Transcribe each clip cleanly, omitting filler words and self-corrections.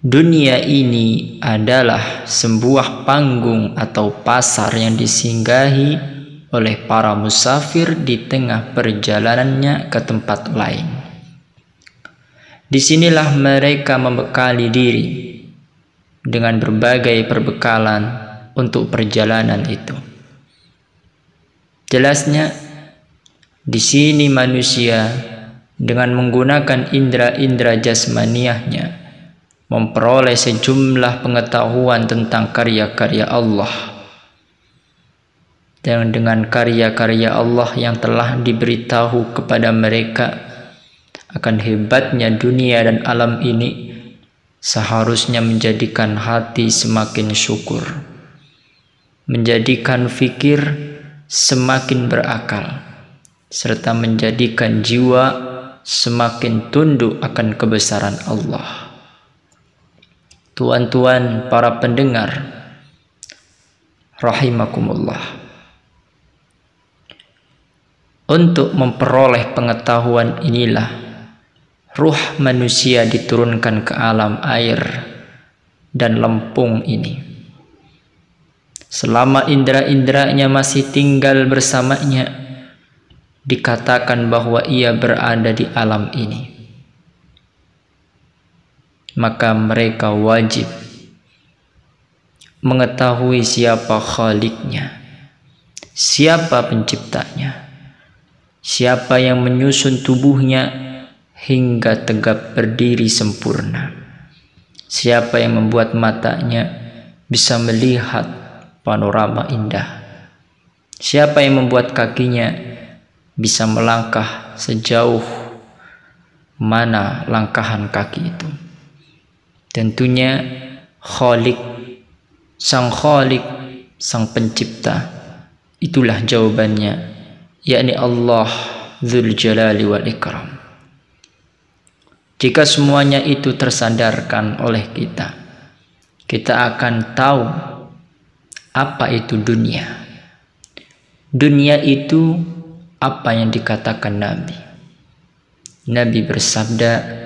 Dunia ini adalah sebuah panggung atau pasar yang disinggahi oleh para musafir di tengah perjalanannya ke tempat lain. Disinilah mereka membekali diri dengan berbagai perbekalan untuk perjalanan itu. Jelasnya, di sini manusia dengan menggunakan indera-indera jasmaniahnya memperoleh sejumlah pengetahuan tentang karya-karya Allah. Dan dengan karya-karya Allah yang telah diberitahu kepada mereka akan hebatnya dunia dan alam ini, seharusnya menjadikan hati semakin syukur, menjadikan fikir semakin berakal, serta menjadikan jiwa semakin tunduk akan kebesaran Allah. Tuan-tuan para pendengar rahimakumullah, untuk memperoleh pengetahuan inilah ruh manusia diturunkan ke alam air dan lempung ini. Selama indera-inderanya masih tinggal bersamanya, dikatakan bahwa ia berada di alam ini. Maka mereka wajib mengetahui siapa Khaliknya, siapa penciptanya, siapa yang menyusun tubuhnya hingga tegap berdiri sempurna, siapa yang membuat matanya bisa melihat panorama indah, siapa yang membuat kakinya bisa melangkah sejauh mana langkahan kaki itu. Tentunya Khalik, sang Khalik, sang pencipta, itulah jawabannya, yakni Allah Dzul Jalali wal Ikram. Jika semuanya itu tersadarkan oleh kita, kita akan tahu apa itu dunia. Dunia itu apa yang dikatakan Nabi. Nabi bersabda,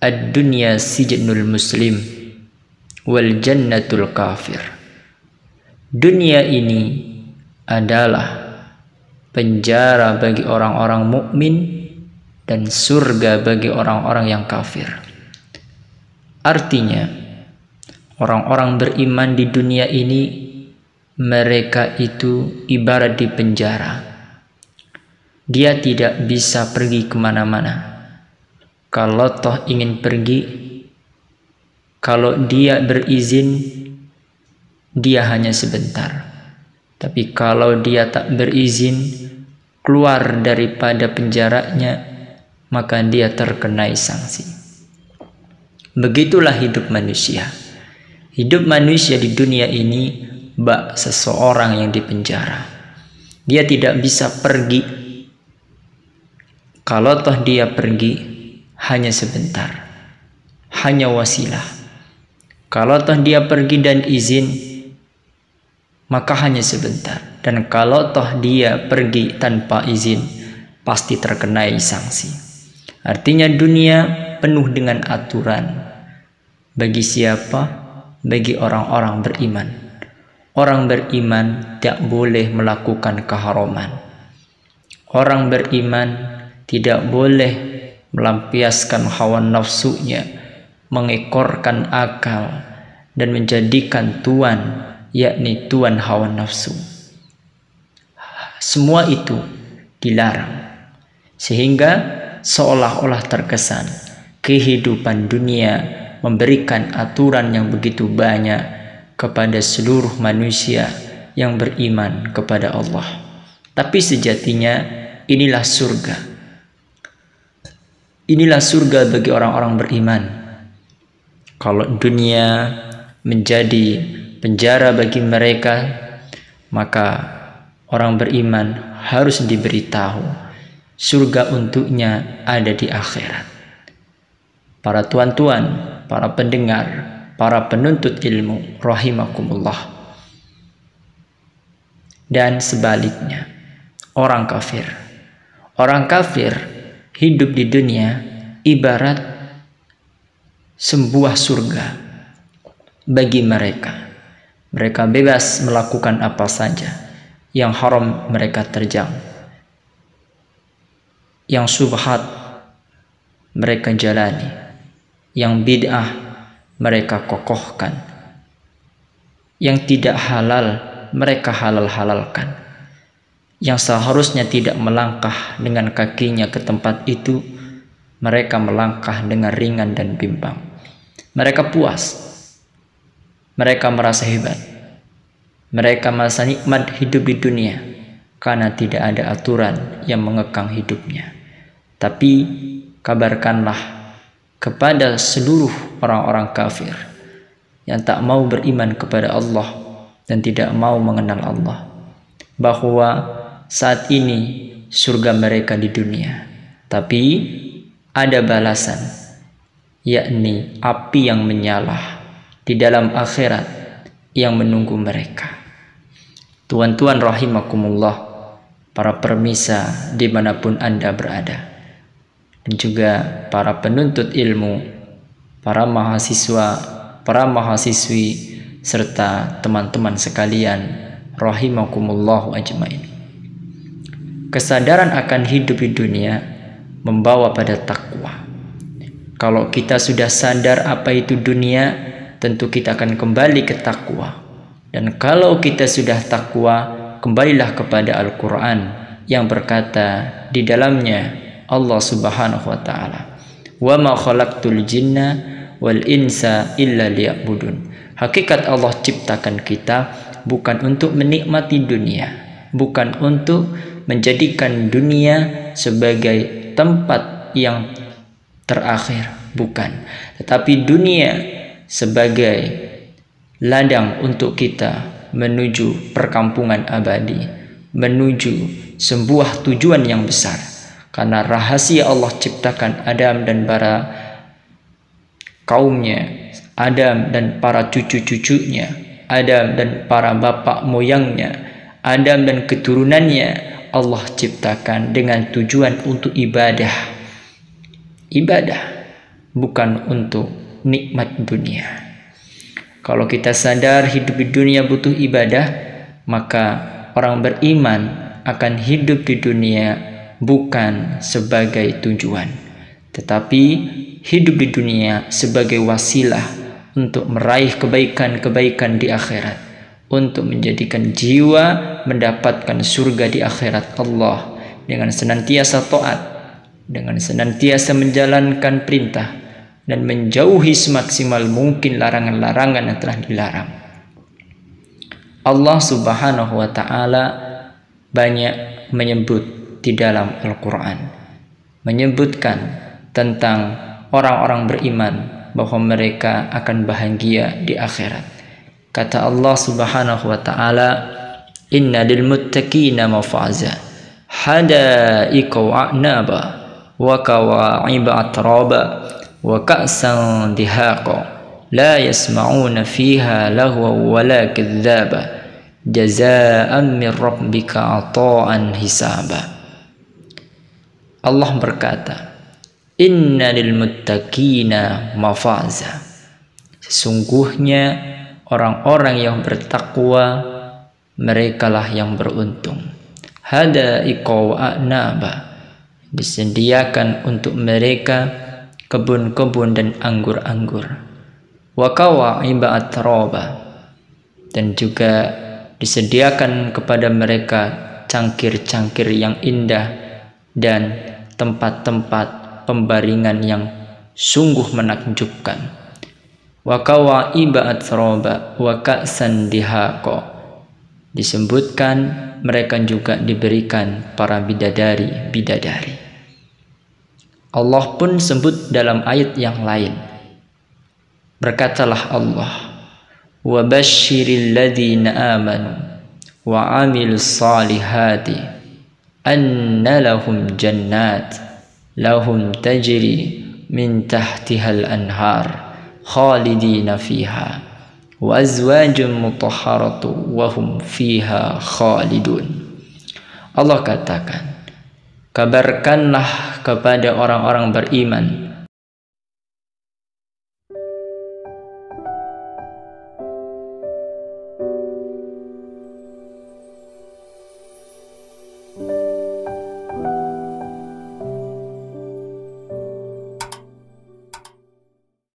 ad-dunya sijnul muslim wal jannatul kafir. Dunia ini adalah penjara bagi orang-orang mukmin dan surga bagi orang-orang yang kafir. Artinya, orang-orang beriman di dunia ini, mereka itu ibarat di penjara. Dia tidak bisa pergi kemana-mana. Kalau toh ingin pergi, kalau dia berizin, dia hanya sebentar. Tapi kalau dia tak berizin, keluar daripada penjaranya, maka dia terkena sanksi. Begitulah hidup manusia. Hidup manusia di dunia ini bak seseorang yang dipenjara. Dia tidak bisa pergi. Kalau toh dia pergi, hanya sebentar, hanya wasilah. Kalau toh dia pergi dan izin, maka hanya sebentar. Dan kalau toh dia pergi tanpa izin, pasti terkena sanksi. Artinya dunia penuh dengan aturan. Bagi siapa? Bagi orang-orang beriman. Orang beriman tidak boleh melakukan keharaman. Orang beriman tidak boleh melampiaskan hawa nafsunya, mengekorkan akal, dan menjadikan tuan, yakni tuan hawa nafsu. Semua itu dilarang, sehingga seolah-olah terkesan kehidupan dunia memberikan aturan yang begitu banyak kepada seluruh manusia yang beriman kepada Allah. Tapi sejatinya inilah surga. Inilah surga bagi orang-orang beriman. Kalau dunia menjadi penjara bagi mereka, maka orang beriman harus diberitahu surga untuknya ada di akhirat. Para tuan-tuan, para pendengar, para penuntut ilmu rahimakumullah. Dan sebaliknya, orang kafir. Orang kafir hidup di dunia ibarat sebuah surga bagi mereka. Mereka bebas melakukan apa saja. Yang haram mereka terjang, yang syubhat mereka jalani, yang bid'ah mereka kokohkan, yang tidak halal mereka halal-halalkan, yang seharusnya tidak melangkah dengan kakinya ke tempat itu mereka melangkah dengan ringan dan bimbang. Mereka puas, mereka merasa hebat, mereka merasa nikmat hidup di dunia karena tidak ada aturan yang mengekang hidupnya. Tapi kabarkanlah kepada seluruh orang-orang kafir yang tak mau beriman kepada Allah dan tidak mau mengenal Allah, bahwa saat ini surga mereka di dunia, tapi ada balasan, yakni api yang menyala di dalam akhirat yang menunggu mereka. Tuan-tuan rahimakumullah, para permisa dimanapun Anda berada, dan juga para penuntut ilmu, para mahasiswa, para mahasiswi, serta teman-teman sekalian rahimakumullahu ajmain. Kesadaran akan hidup di dunia membawa pada takwa. Kalau kita sudah sadar apa itu dunia, tentu kita akan kembali ke takwa. Dan kalau kita sudah takwa, kembalilah kepada Al-Quran yang berkata di dalamnya Allah Subhanahu wa ta'ala, "Wa ma khalaqtul jinna wal insa illa liya'budun." Hakikat Allah ciptakan kita bukan untuk menikmati dunia, bukan untuk menjadikan dunia sebagai tempat yang terakhir, bukan, tetapi dunia sebagai ladang untuk kita menuju perkampungan abadi, menuju sebuah tujuan yang besar. Karena rahasia Allah ciptakan Adam dan para kaumnya, Adam dan para cucu-cucunya, Adam dan para bapak moyangnya, Adam dan keturunannya, Allah ciptakan dengan tujuan untuk ibadah. Ibadah, bukan untuk nikmat dunia. Kalau kita sadar hidup di dunia butuh ibadah, maka orang beriman akan hidup di dunia bukan sebagai tujuan, tetapi hidup di dunia sebagai wasilah untuk meraih kebaikan-kebaikan di akhirat, untuk menjadikan jiwa mendapatkan surga di akhirat Allah dengan senantiasa taat, dengan senantiasa menjalankan perintah, dan menjauhi semaksimal mungkin larangan-larangan yang telah dilarang. Allah Subhanahu wa ta'ala banyak menyebut di dalam Al-Quran, menyebutkan tentang orang-orang beriman bahwa mereka akan bahagia di akhirat. Kata Allah Subhanahu wa ta'ala, "Inna lil muttaqina mafaza hadaiqa wa a'naba wa kawa'iba atraba wa ka'san dihaqa la yasma'una fiha lahwa wala kadzaba jazaa'an min rabbika ata'an hisaba." Allah berkata, "Inna lil muttaqina mafaza." Sesungguhnya orang-orang yang bertakwa, merekalah yang beruntung. Hadaiqa wa a'naba, disediakan untuk mereka kebun-kebun dan anggur-anggur. Wa kawa'iba atraba, dan juga disediakan kepada mereka cangkir-cangkir yang indah dan tempat-tempat pembaringan yang sungguh menakjubkan. Wa kawa'iba atraba wa ka'san dihaqa, disebutkan mereka juga diberikan para bidadari-bidadari. Allah pun sebut dalam ayat yang lain. Berkatalah Allah, "Wa basyiril ladzina amanu wa 'amilus salihati anna lahum jannat lahum tajri min tahtihal anhar khalidina fiha wa azwajun mutahharatu wa hum fiha khalidun." Allah katakan, kabarkanlah kepada orang-orang beriman